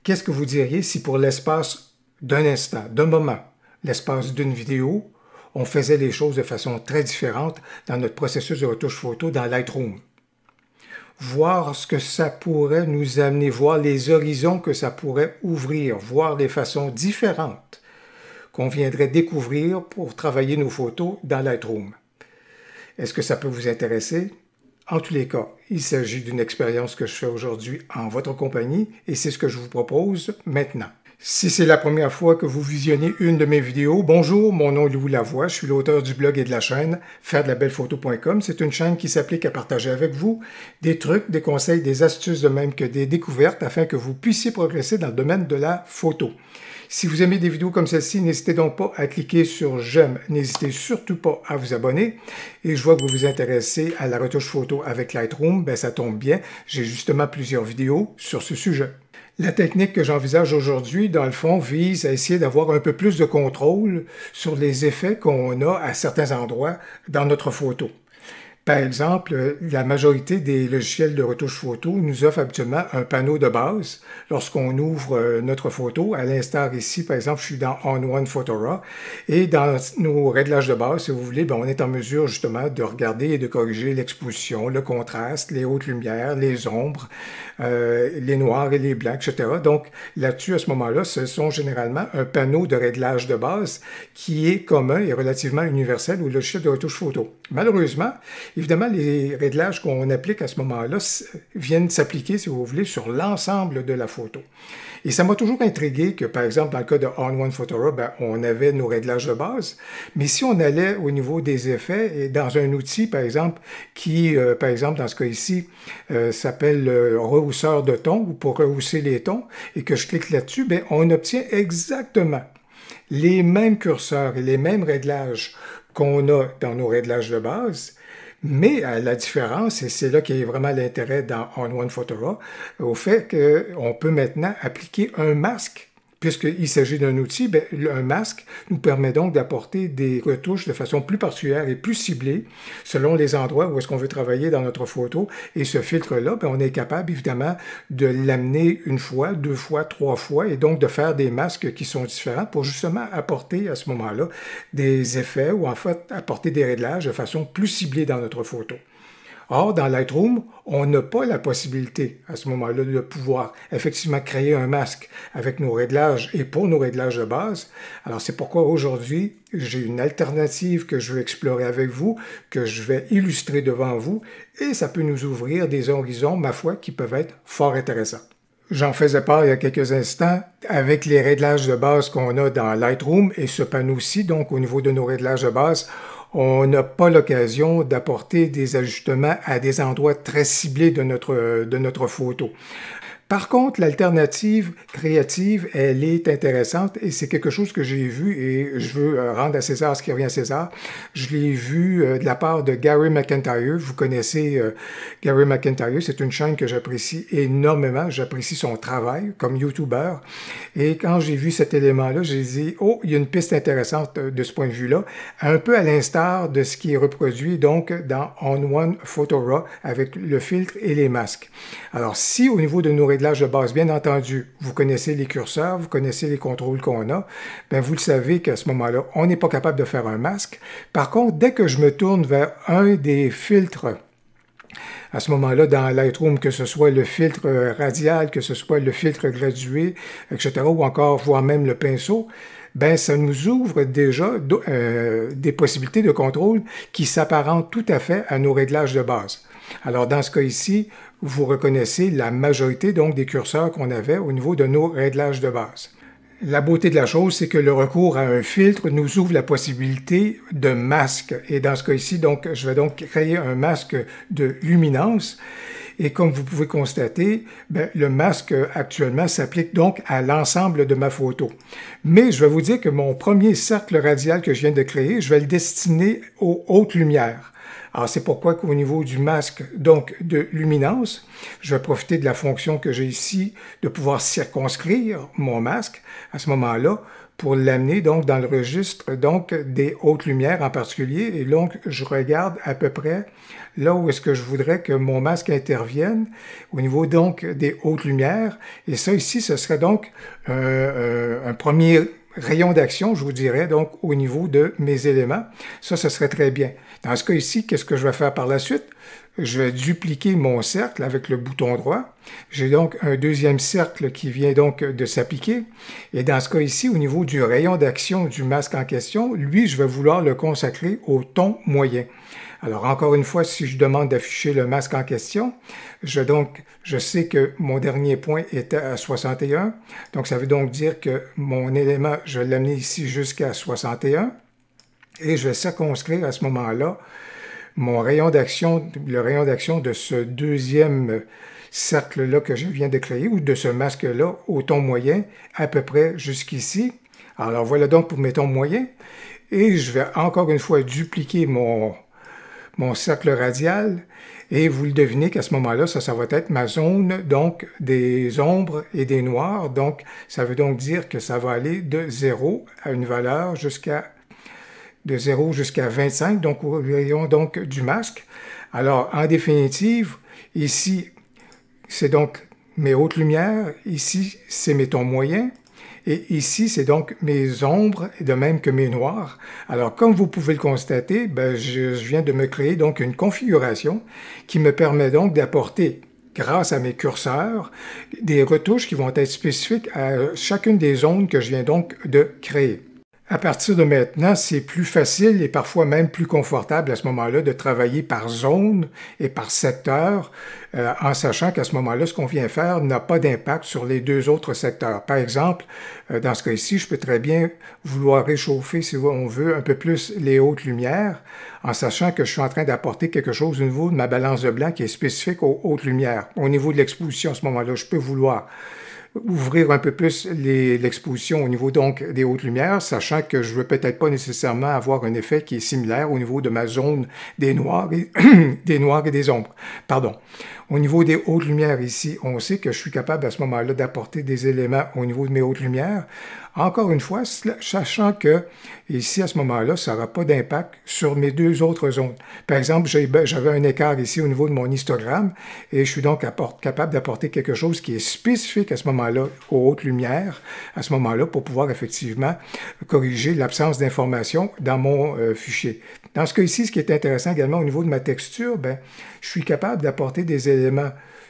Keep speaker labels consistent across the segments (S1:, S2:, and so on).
S1: Qu'est-ce que vous diriez si pour l'espace d'un instant, d'un moment, l'espace d'une vidéo, on faisait les choses de façon très différente dans notre processus de retouche photo dans Lightroom? Voir ce que ça pourrait nous amener, voir les horizons que ça pourrait ouvrir, voir les façons différentes qu'on viendrait découvrir pour travailler nos photos dans Lightroom. Est-ce que ça peut vous intéresser? En tous les cas, il s'agit d'une expérience que je fais aujourd'hui en votre compagnie et c'est ce que je vous propose maintenant. Si c'est la première fois que vous visionnez une de mes vidéos, bonjour, mon nom est Louis Lavoie, je suis l'auteur du blog et de la chaîne fairedelabellephoto.com. C'est une chaîne qui s'applique à partager avec vous des trucs, des conseils, des astuces de même que des découvertes afin que vous puissiez progresser dans le domaine de la photo. Si vous aimez des vidéos comme celle-ci, n'hésitez donc pas à cliquer sur j'aime, n'hésitez surtout pas à vous abonner. Et je vois que vous vous intéressez à la retouche photo avec Lightroom, ben ça tombe bien, j'ai justement plusieurs vidéos sur ce sujet. La technique que j'envisage aujourd'hui, dans le fond, vise à essayer d'avoir un peu plus de contrôle sur les effets qu'on a à certains endroits dans notre photo. Par exemple, la majorité des logiciels de retouche photo nous offrent habituellement un panneau de base lorsqu'on ouvre notre photo. À l'instar ici, par exemple, je suis dans On1 Photora et dans nos réglages de base, si vous voulez, on est en mesure justement de regarder et de corriger l'exposition, le contraste, les hautes lumières, les ombres, les noirs et les blancs, etc. Donc là-dessus, à ce moment-là, ce sont généralement un panneau de réglage de base qui est commun et relativement universel au logiciel de retouche photo. Malheureusement, évidemment, les réglages qu'on applique à ce moment-là viennent s'appliquer, si vous voulez, sur l'ensemble de la photo. Et ça m'a toujours intrigué que, par exemple, dans le cas de On1 Photora, on avait nos réglages de base, mais si on allait au niveau des effets, et dans un outil, par exemple, qui, par exemple, dans ce cas ici, s'appelle le rehausseur de ton, ou pour rehausser les tons, et que je clique là-dessus, on obtient exactement les mêmes curseurs et les mêmes réglages qu'on a dans nos réglages de base, mais la différence, et c'est là qu'il y a vraiment l'intérêt dans On1 Photora, au fait qu'on peut maintenant appliquer un masque. Puisqu'il s'agit d'un outil, un masque nous permet donc d'apporter des retouches de façon plus particulière et plus ciblée selon les endroits où est-ce qu'on veut travailler dans notre photo. Et ce filtre-là, on est capable évidemment de l'amener une fois, deux fois, trois fois et donc de faire des masques qui sont différents pour justement apporter à ce moment-là des effets ou en fait apporter des réglages de façon plus ciblée dans notre photo. Or, dans Lightroom, on n'a pas la possibilité à ce moment-là de pouvoir effectivement créer un masque avec nos réglages et pour nos réglages de base. Alors, c'est pourquoi aujourd'hui, j'ai une alternative que je veux explorer avec vous, que je vais illustrer devant vous, et ça peut nous ouvrir des horizons, ma foi, qui peuvent être fort intéressants. J'en faisais part il y a quelques instants avec les réglages de base qu'on a dans Lightroom et ce panneau-ci, donc au niveau de nos réglages de base, on n'a pas l'occasion d'apporter des ajustements à des endroits très ciblés de notre photo. Par contre, l'alternative créative, elle est intéressante et c'est quelque chose que j'ai vu et je veux rendre à César ce qui revient à César. Je l'ai vu de la part de Gary McIntyre. Vous connaissez Gary McIntyre, c'est une chaîne que j'apprécie énormément. J'apprécie son travail comme YouTuber. Et quand j'ai vu cet élément-là, j'ai dit « Oh, il y a une piste intéressante de ce point de vue-là », un peu à l'instar de ce qui est reproduit donc dans On1 Photora avec le filtre et les masques. Alors, si au niveau de nos réglages de base, bien entendu, vous connaissez les curseurs, vous connaissez les contrôles qu'on a, vous le savez qu'à ce moment-là, on n'est pas capable de faire un masque. Par contre, dès que je me tourne vers un des filtres, à ce moment-là, dans Lightroom, que ce soit le filtre radial, que ce soit le filtre gradué, etc., ou encore, voire même le pinceau, ça nous ouvre déjà des possibilités de contrôle qui s'apparentent tout à fait à nos réglages de base. Alors, dans ce cas ici, vous reconnaissez la majorité donc des curseurs qu'on avait au niveau de nos réglages de base. La beauté de la chose, c'est que le recours à un filtre nous ouvre la possibilité de masque. Et dans ce cas ici, donc, je vais donc créer un masque de luminance. Et comme vous pouvez constater, le masque actuellement s'applique donc à l'ensemble de ma photo. Mais je vais vous dire que mon premier cercle radial que je viens de créer, je vais le destiner aux hautes lumières. Alors, c'est pourquoi qu'au niveau du masque, donc de luminance, je vais profiter de la fonction que j'ai ici de pouvoir circonscrire mon masque à ce moment-là pour l'amener donc dans le registre donc des hautes lumières en particulier. Et donc, je regarde à peu près là où est-ce que je voudrais que mon masque intervienne au niveau donc des hautes lumières. Et ça ici, ce serait donc un premier rayon d'action, je vous dirais, donc au niveau de mes éléments. Ça, ce serait très bien. Dans ce cas ici, qu'est-ce que je vais faire par la suite? Je vais dupliquer mon cercle avec le bouton droit. J'ai donc un deuxième cercle qui vient donc de s'appliquer. Et dans ce cas ici, au niveau du rayon d'action du masque en question, lui, je vais vouloir le consacrer au ton moyen. Alors, encore une fois, si je demande d'afficher le masque en question, je sais que mon dernier point était à 61. Donc, ça veut donc dire que mon élément, je vais l'amener ici jusqu'à 61. Et je vais circonscrire à ce moment-là mon rayon d'action, le rayon d'action de ce deuxième cercle-là que je viens de créer, ou de ce masque-là au ton moyen, à peu près jusqu'ici. Alors, voilà donc pour mes tons moyens. Et je vais encore une fois dupliquer mon cercle radial, et vous le devinez qu'à ce moment-là, ça va être ma zone donc des ombres et des noirs. Donc, ça veut donc dire que ça va aller de 0 à une valeur de 0 jusqu'à 25, donc au rayon donc du masque. Alors, en définitive, ici, c'est donc mes hautes lumières, ici, c'est mes tons moyens, et ici, c'est donc mes ombres, de même que mes noirs. Alors, comme vous pouvez le constater, je viens de me créer donc une configuration qui me permet donc d'apporter, grâce à mes curseurs, des retouches qui vont être spécifiques à chacune des zones que je viens donc de créer. À partir de maintenant, c'est plus facile et parfois même plus confortable à ce moment-là de travailler par zone et par secteur, en sachant qu'à ce moment-là, ce qu'on vient faire n'a pas d'impact sur les deux autres secteurs. Par exemple, dans ce cas-ci, je peux très bien vouloir réchauffer, si on veut, un peu plus les hautes lumières, en sachant que je suis en train d'apporter quelque chose au niveau de ma balance de blanc qui est spécifique aux hautes lumières. Au niveau de l'exposition, à ce moment-là, je peux vouloir ouvrir un peu plus l'exposition au niveau donc des hautes lumières, sachant que je ne veux peut-être pas nécessairement avoir un effet qui est similaire au niveau de ma zone des noirs et, des noirs et des ombres. Pardon. Au niveau des hautes lumières ici, on sait que je suis capable à ce moment-là d'apporter des éléments au niveau de mes hautes lumières. Encore une fois, sachant que ici, à ce moment-là, ça n'aura pas d'impact sur mes deux autres zones. Par exemple, j'avais un écart ici au niveau de mon histogramme et je suis donc capable d'apporter quelque chose qui est spécifique à ce moment-là aux hautes lumières, à ce moment-là, pour pouvoir effectivement corriger l'absence d'information dans mon fichier. Dans ce cas ici, ce qui est intéressant également au niveau de ma texture, je suis capable d'apporter des éléments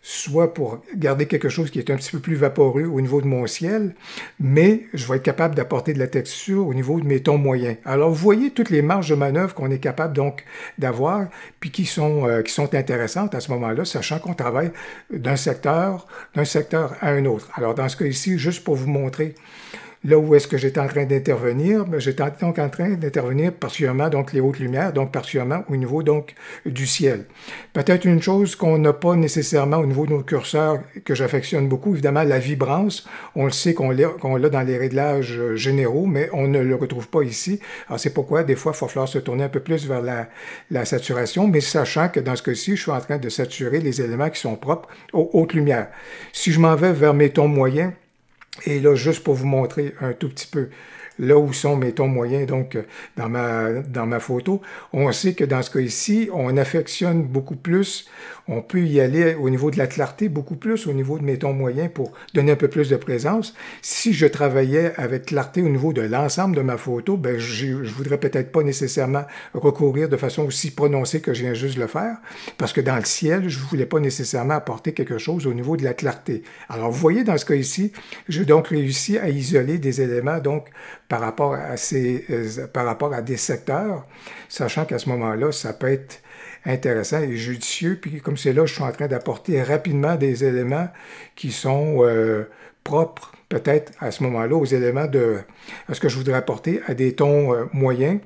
S1: soit pour garder quelque chose qui est un petit peu plus vaporeux au niveau de mon ciel, mais je vais être capable d'apporter de la texture au niveau de mes tons moyens. Alors, vous voyez toutes les marges de manœuvre qu'on est capable donc d'avoir, puis qui sont intéressantes à ce moment-là, sachant qu'on travaille d'un secteur à un autre. Alors, dans ce cas ici, juste pour vous montrer là où est-ce que j'étais en train d'intervenir, j'étais donc en train d'intervenir particulièrement donc les hautes lumières, donc particulièrement au niveau donc du ciel. Peut-être une chose qu'on n'a pas nécessairement au niveau de nos curseurs que j'affectionne beaucoup, évidemment la vibrance, on le sait qu'on l'a dans les réglages généraux, mais on ne le retrouve pas ici. Alors c'est pourquoi des fois il va falloir se tourner un peu plus vers la saturation, mais sachant que dans ce cas-ci, je suis en train de saturer les éléments qui sont propres aux hautes lumières. Si je m'en vais vers mes tons moyens, et là, juste pour vous montrer un tout petit peu là où sont mes tons moyens, donc dans ma photo, on sait que dans ce cas ici, on affectionne beaucoup plus, on peut y aller au niveau de la clarté, beaucoup plus au niveau de mes tons moyens pour donner un peu plus de présence. Si je travaillais avec clarté au niveau de l'ensemble de ma photo, je ne voudrais peut-être pas nécessairement recourir de façon aussi prononcée que je viens juste de le faire, parce que dans le ciel, je ne voulais pas nécessairement apporter quelque chose au niveau de la clarté. Alors, vous voyez, dans ce cas ici, j'ai donc réussi à isoler des éléments, donc, par rapport à des secteurs, sachant qu'à ce moment-là, ça peut être intéressant et judicieux. Puis comme c'est là, je suis en train d'apporter rapidement des éléments qui sont propres, peut-être à ce moment-là, aux éléments à ce que je voudrais apporter à des tons moyens.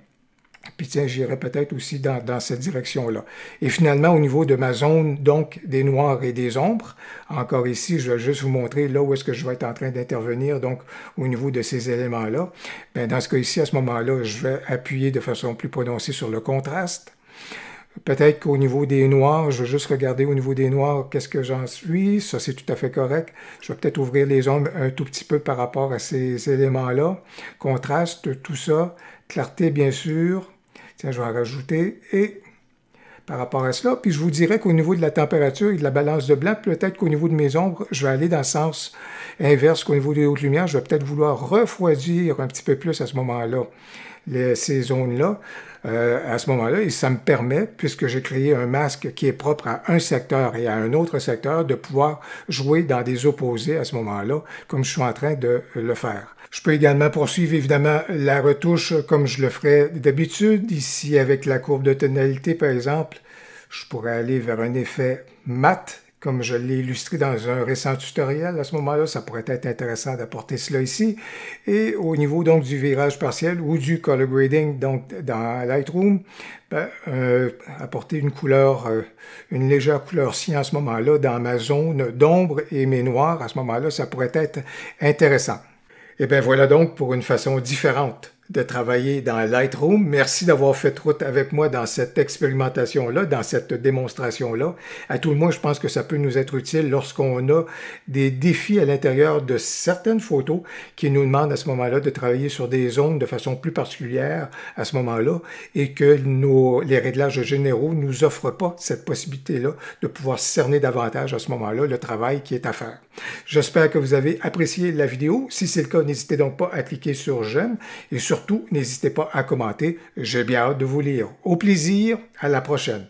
S1: Puis tiens, j'irai peut-être aussi dans cette direction-là. Et finalement, au niveau de ma zone, donc, des noirs et des ombres, encore ici, je vais juste vous montrer là où est-ce que je vais être en train d'intervenir, donc, au niveau de ces éléments-là. Dans ce cas ici, à ce moment-là, je vais appuyer de façon plus prononcée sur le contraste. Peut-être qu'au niveau des noirs, je vais juste regarder au niveau des noirs qu'est-ce que j'en suis. Ça, c'est tout à fait correct. Je vais peut-être ouvrir les ombres un tout petit peu par rapport à ces éléments-là. Contraste, tout ça. Clarté, bien sûr. Tiens, je vais en rajouter. Et par rapport à cela, puis je vous dirais qu'au niveau de la température et de la balance de blanc, peut-être qu'au niveau de mes ombres, je vais aller dans le sens inverse qu'au niveau des hautes lumières. Je vais peut-être vouloir refroidir un petit peu plus à ce moment-là ces zones-là. À ce moment-là, et ça me permet, puisque j'ai créé un masque qui est propre à un secteur et à un autre secteur, de pouvoir jouer dans des opposés à ce moment-là, comme je suis en train de le faire. Je peux également poursuivre évidemment la retouche comme je le ferais d'habitude. Ici, avec la courbe de tonalité, par exemple, je pourrais aller vers un effet mat, comme je l'ai illustré dans un récent tutoriel. À ce moment-là, ça pourrait être intéressant d'apporter cela ici. Et au niveau donc du virage partiel ou du color grading donc dans Lightroom, apporter une couleur, une légère couleur cyan à ce moment-là dans ma zone d'ombre et mes noirs, à ce moment-là, ça pourrait être intéressant. Et bien voilà donc pour une façon différente de travailler dans Lightroom. Merci d'avoir fait route avec moi dans cette expérimentation-là, dans cette démonstration-là. À tout le moins, je pense que ça peut nous être utile lorsqu'on a des défis à l'intérieur de certaines photos qui nous demandent à ce moment-là de travailler sur des zones de façon plus particulière à ce moment-là et que les réglages généraux ne nous offrent pas cette possibilité-là de pouvoir cerner davantage à ce moment-là le travail qui est à faire. J'espère que vous avez apprécié la vidéo. Si c'est le cas, n'hésitez donc pas à cliquer sur j'aime et surtout, n'hésitez pas à commenter. J'ai bien hâte de vous lire. Au plaisir, à la prochaine.